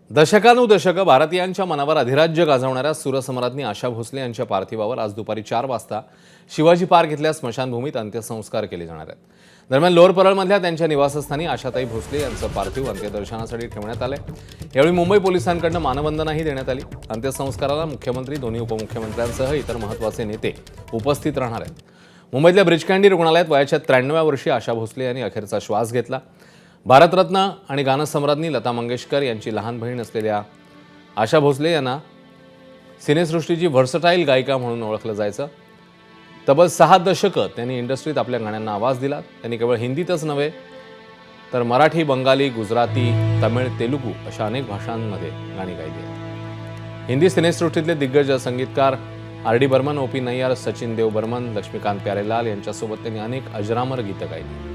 दशकानुदशकं भारतीयांच्या मनावर अधिराज्य गाजवणाऱ्या सुरसम्राज्ञी आशा भोसले यांच्या पार्थिवावर आज दुपारी 4 वाजता शिवाजी पार्क इथल्या स्मशानभूमीत अंत्यसंस्कार केले जाणार आहेत. दरम्यान लोअर परळमधल्या त्यांच्या निवासस्थानी आशाताई भोसले यांचं पार्थिव अंत्यदर्शनासाठी ठेवण्यात आलंय. यावेळी मुंबई पोलिसांकडून मानवंदनाही देण्यात आली. अंत्यसंस्काराला मुख्यमंत्री, दोन्ही उपमुख्यमंत्र्यांसह इतर महत्त्वाचे नेते उपस्थित राहणार आहेत. मुंबईतल्या ब्रिज कँडी रुग्णालयात वयाच्या 93व्या वर्षी आशा भोसले यांनी अखेरचा श्वास घेतला. भारतरत्न आणि गानसम्राज्ञी लता मंगेशकर यांची लहान बहीण असलेल्या आशा भोसले यांना सिनेसृष्टीची व्हर्सटाईल गायिका म्हणून ओळखलं जायचं. तब्बल 6 दशकं त्यांनी इंडस्ट्रीत आपल्या गाण्यांना आवाज दिला. त्यांनी केवळ हिंदीतच नव्हे तर मराठी, बंगाली, गुजराती, तमिळ, तेलुगू अशा अनेक भाषांमध्ये गाणी गायली आहेत. हिंदी सिनेसृष्टीतले दिग्गज संगीतकार आर.डी. बर्मन, ओ.पी. नय्यर, सचिन देव बर्मन, लक्ष्मीकांत प्यारेलाल यांच्यासोबत त्यांनी अनेक अजरामर गीतं गायली.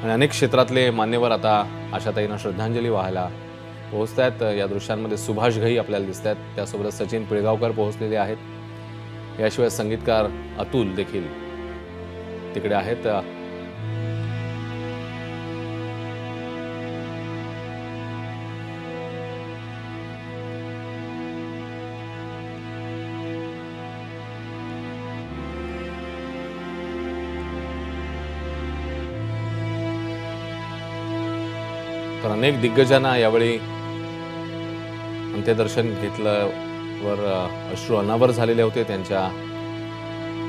आणि अनेक क्षेत्रातले मान्यवर आता आशाताईंना श्रद्धांजली वाहायला पोहोचत आहेत. या दृश्यांमध्ये सुभाष घई आपल्याला दिसत आहेत. त्यासोबतच सचिन पिळगावकर पोहोचलेले आहेत. याशिवाय संगीतकार अतुल देखील तिकडे आहेत. तर अनेक दिग्गजांना यावेळी अंत्यदर्शन घेतल्यावर अश्रू अनावर झालेले होते. त्यांच्या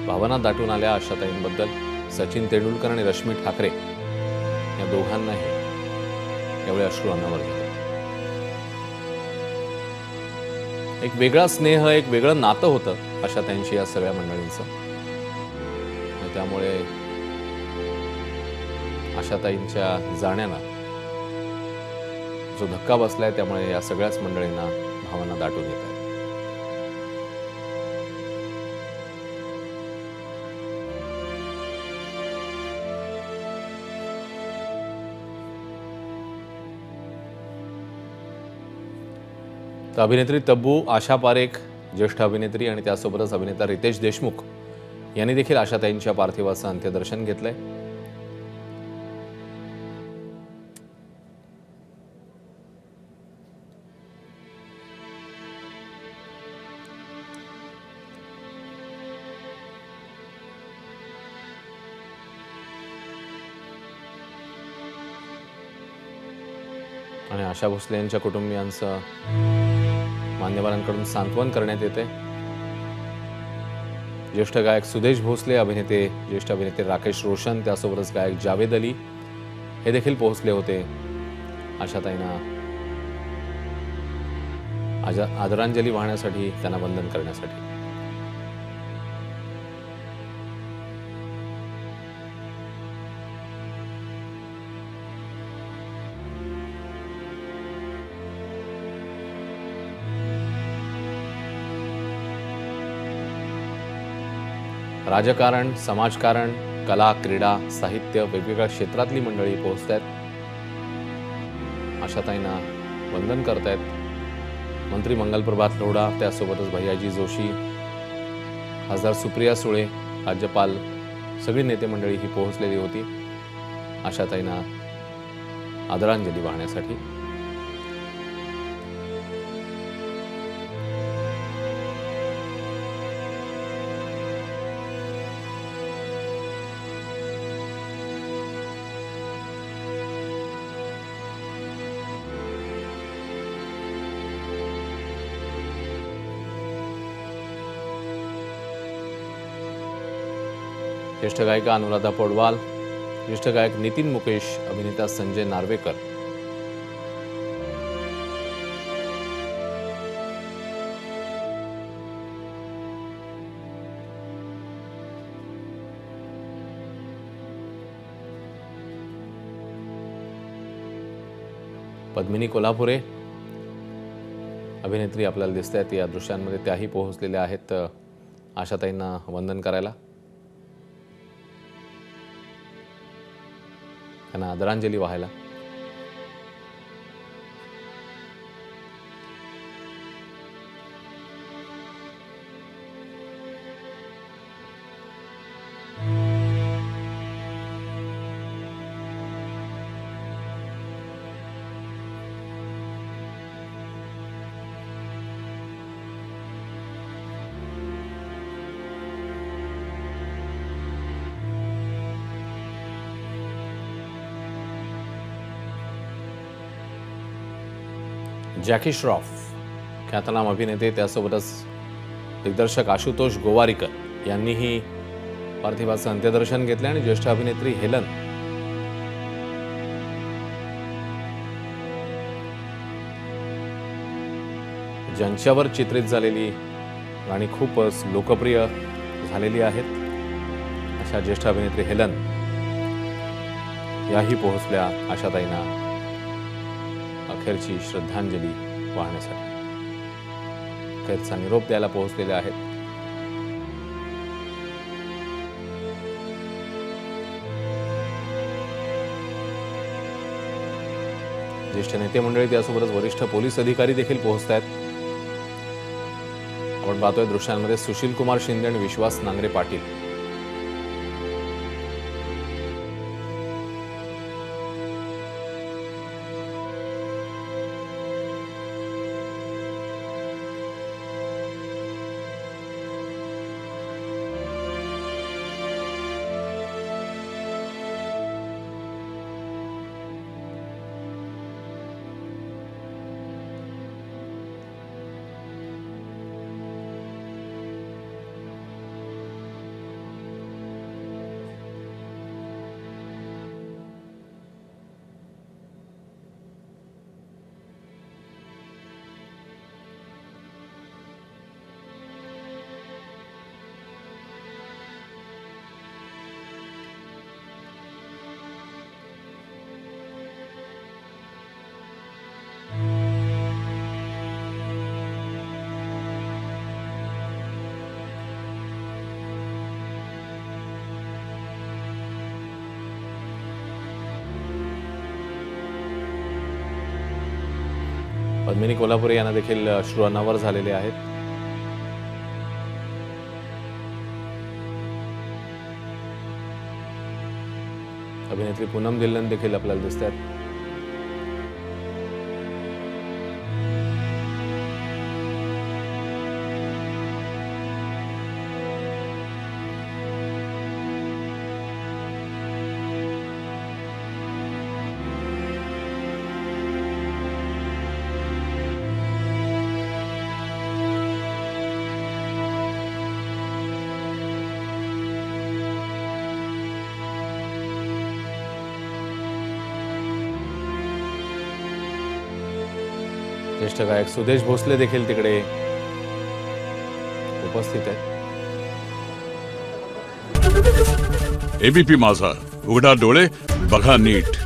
भावना दाटून आल्या आशाताईंबद्दल. सचिन तेंडुलकर आणि रश्मी ठाकरे या दोघांनाही यावेळी अश्रू अनावर झाले. एक वेगळा स्नेह, एक वेगळं नातं होतं आशाताईंशी या सगळ्या मंडळींचं. आणि त्यामुळे आशाताईंच्या जाण्यानं जो धक्का बसलाय त्यामुळे या सगळ्याच मंडळींना भावना दाटून येत आहेत. तर अभिनेत्री तब्बू, आशा पारेख, ज्येष्ठ अभिनेत्री आणि त्यासोबतच अभिनेता रितेश देशमुख यांनी देखील आशाताईंच्या पार्थिवाचं अंत्यदर्शन घेतलंय. आणि आशा भोसले यांच्या कुटुंबियांचं मान्यवरांकडून सांत्वन करण्यात येते. ज्येष्ठ गायक सुदेश भोसले, ज्येष्ठ अभिनेते राकेश रोशन, त्यासोबतच गायक जावेद अली हे देखील पोहोचले होते आशाताईंना आदरांजली वाहण्यासाठी, त्यांना वंदन करण्यासाठी. राजकारण, समाजकारण, कला, क्रीडा, साहित्य, वेगवेगळ्या क्षेत्रातली मंडळी पोहोचत आहेत. आशाताईंना वंदन करतायत. मंत्री मंगलप्रभात लोढा, त्यासोबतच भैयाजी जोशी, खासदार सुप्रिया सुळे, राज्यपाल, सगळी नेते मंडळी ही पोहोचलेली होती आशाताईंना आदरांजली वाहण्यासाठी. ज्येष्ठ गायिका अनुराधा पौडवाल, ज्येष्ठ गायक नितीन मुकेश, अभिनेता संजय नार्वेकर, पद्मिनी कोल्हापुरे अभिनेत्री आपल्याला दिसत आहेत या दृश्यांमध्ये. त्याही पोहोचलेल्या आहेत आशाताईंना वंदन करायला, त्यांना आदरांजली वाहायला. जॅकी श्रॉफ, ख्यातनाम अभिनेते, त्यासोबतच दिग्दर्शक आशुतोष गोवारीकर यांनीही पार्थिवाचं अंत्यदर्शन घेतले आणि ज्येष्ठ अभिनेत्री हेलन ज्यांच्यावर चित्रित झालेली गाणी खूपच लोकप्रिय झालेली आहेत अशा ज्येष्ठ अभिनेत्री हेलन याही पोहोचल्या आशाताईंना अखेरची श्रद्धांजली वाहण्यासाठी, अखेरचा निरोप द्यायला पोहोचलेल्या आहेत. ज्येष्ठ नेते मंडळी, त्यासोबतच वरिष्ठ पोलीस अधिकारी देखील पोहोचत आहेत. आपण पाहतोय दृश्यांमध्ये सुशील कुमार शिंदे आणि विश्वास नांगरे पाटील पद्मिनी कोल्हापुरे यांना देखील अश्रू अनावर झालेले आहेत. अभिनेत्री पूनम धिल्लन देखील आपल्याला दिसत आहेत. ज्येष्ठ गायक सुदेश भोसले देखील तिकडे उपस्थित आहेत. एबीपी माझा, उघडा डोळे बघा नीट.